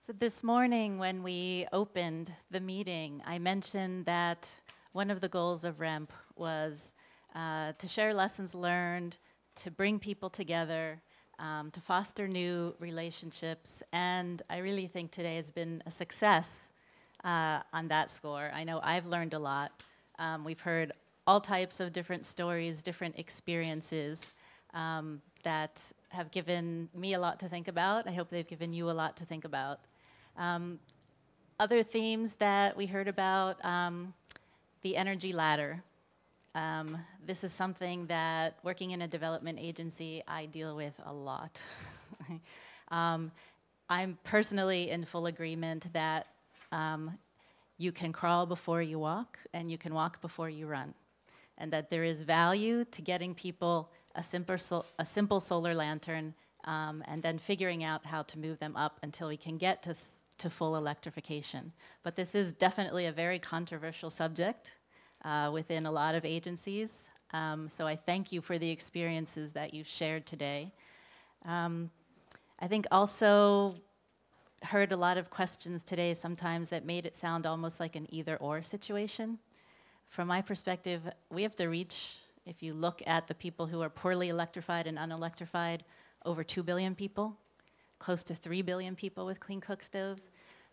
So this morning when we opened the meeting, I mentioned that one of the goals of REMP was to share lessons learned, to bring people together, to foster new relationships, and I really think today has been a success on that score. I know I've learned a lot. We've heard all types of different stories, different experiences that have given me a lot to think about. I hope they've given you a lot to think about. Other themes that we heard about, the energy ladder. This is something that, working in a development agency, I deal with a lot. I'm personally in full agreement that you can crawl before you walk, and you can walk before you run, and that there is value to getting people a simple solar lantern, and then figuring out how to move them up until we can get to full electrification. But this is definitely a very controversial subject within a lot of agencies. So I thank you for the experiences that you've shared today. I think also heard a lot of questions today sometimes that made it sound almost like an either-or situation. From my perspective, we have to reach, if you look at the people who are poorly electrified and unelectrified, over 2 billion people, close to 3 billion people with clean cook stoves.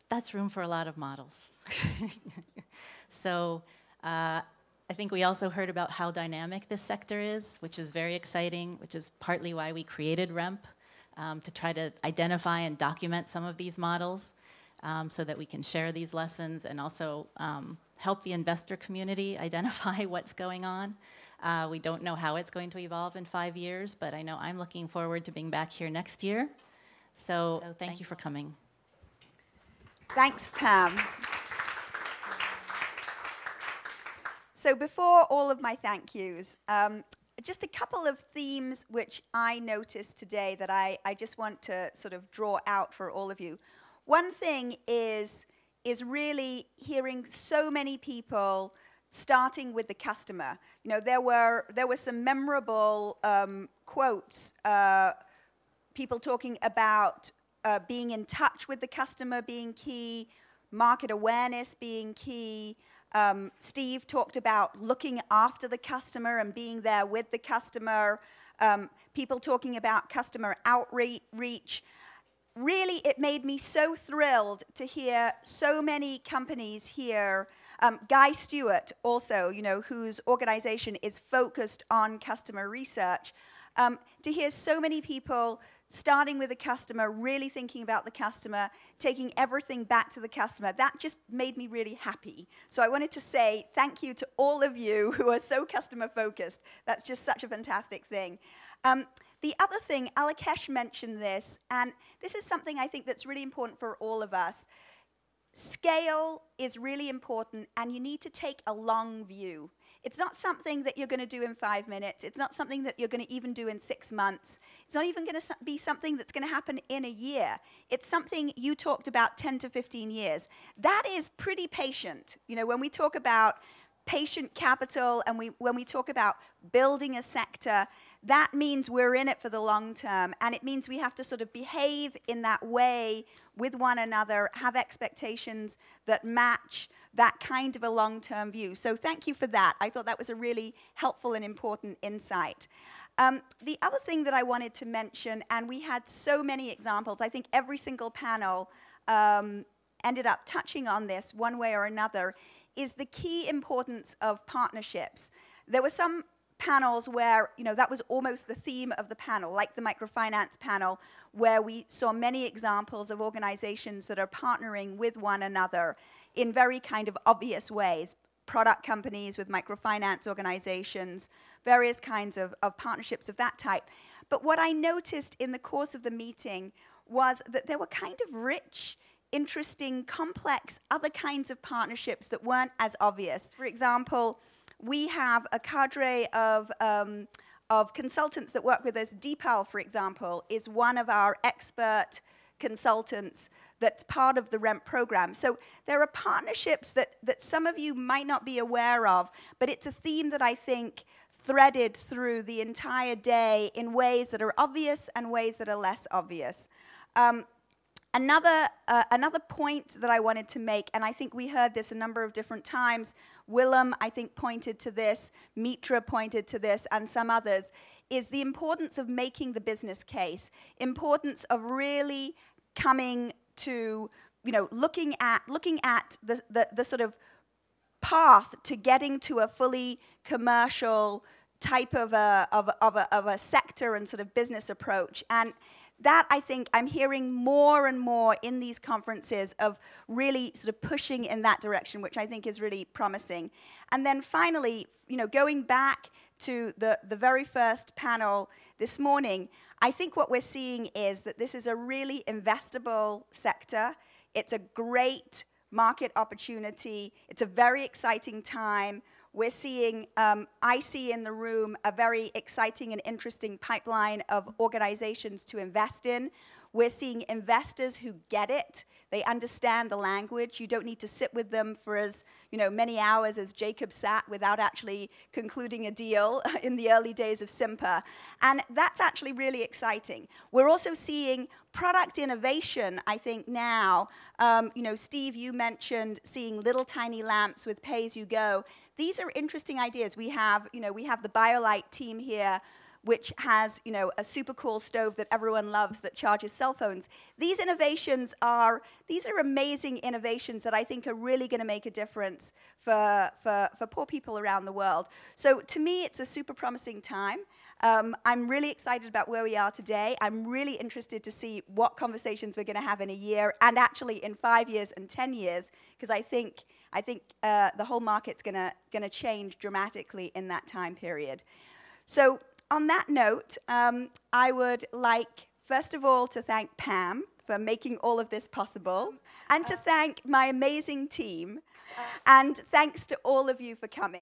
That's room for a lot of models. So I think we also heard about how dynamic this sector is, which is very exciting, which is partly why we created REMP, to try to identify and document some of these models so that we can share these lessons and also help the investor community identify what's going on. We don't know how it's going to evolve in 5 years, but I know I'm looking forward to being back here next year. So thank you for coming. Thanks, Pam. So before all of my thank yous, just a couple of themes which I noticed today that I just want to sort of draw out for all of you. One thing is really hearing so many people starting with the customer. You know, there were some memorable quotes, people talking about being in touch with the customer being key, market awareness being key. Steve talked about looking after the customer and being there with the customer. People talking about customer outreach. Really, it made me so thrilled to hear so many companies here. Guy Stewart also, you know, whose organization is focused on customer research. To hear so many people starting with the customer, really thinking about the customer, taking everything back to the customer, that just made me really happy. So I wanted to say thank you to all of you who are so customer focused. That's just such a fantastic thing. The other thing, Alakesh mentioned this, and this is something I think that's really important for all of us. Scale is really important, and you need to take a long view. It's not something that you're going to do in 5 minutes. It's not something that you're going to even do in 6 months. It's not even going to be something that's going to happen in a year. It's something you talked about 10 to 15 years. That is pretty patient. You know, when we talk about patient capital and when we talk about building a sector, that means we're in it for the long term, and it means we have to sort of behave in that way with one another, have expectations that match that kind of a long-term view. So thank you for that. I thought that was a really helpful and important insight. The other thing that I wanted to mention, and we had so many examples, I think every single panel ended up touching on this one way or another, is the key importance of partnerships. There were some panels where, you know, that was almost the theme of the panel, like the microfinance panel, where we saw many examples of organizations that are partnering with one another in very kind of obvious ways. Product companies with microfinance organizations, various kinds of partnerships of that type. But what I noticed in the course of the meeting was that there were kind of rich, interesting, complex, other kinds of partnerships that weren't as obvious. For example, we have a cadre of consultants that work with us. Deepal, for example, is one of our expert consultants that's part of the REMP program. So there are partnerships that some of you might not be aware of, but it's a theme that I think threaded through the entire day in ways that are obvious and ways that are less obvious. Another point that I wanted to make, and I think we heard this a number of different times, Willem, I think, pointed to this, Mitra pointed to this, and some others, is the importance of making the business case, importance of really coming to, looking at the sort of path to getting to a fully commercial type of a sector and sort of business approach. And that, I think, I'm hearing more and more in these conferences of really sort of pushing in that direction, which I think is really promising. And then finally, going back to the very first panel this morning, I think what we're seeing is that this is a really investable sector. It's a great market opportunity. It's a very exciting time. We're seeing, I see in the room a very exciting and interesting pipeline of organizations to invest in. We're seeing investors who get it. They understand the language. You don't need to sit with them for as many hours as Jacob sat without actually concluding a deal in the early days of Simpa. And that's actually really exciting. We're also seeing product innovation, I think, now. Steve, you mentioned seeing little tiny lamps with pay-as-you-go. These are interesting ideas. We have the BioLite team here, which has, a super cool stove that everyone loves that charges cell phones. These innovations these are amazing innovations that I think are really going to make a difference for poor people around the world. So to me, it's a super promising time. I'm really excited about where we are today. I'm really interested to see what conversations we're going to have in a year, and actually in 5 years and 10 years, because I think the whole market's going to change dramatically in that time period. So on that note, I would like, first of all, to thank Pam for making all of this possible, and to thank my amazing team, and thanks to all of you for coming.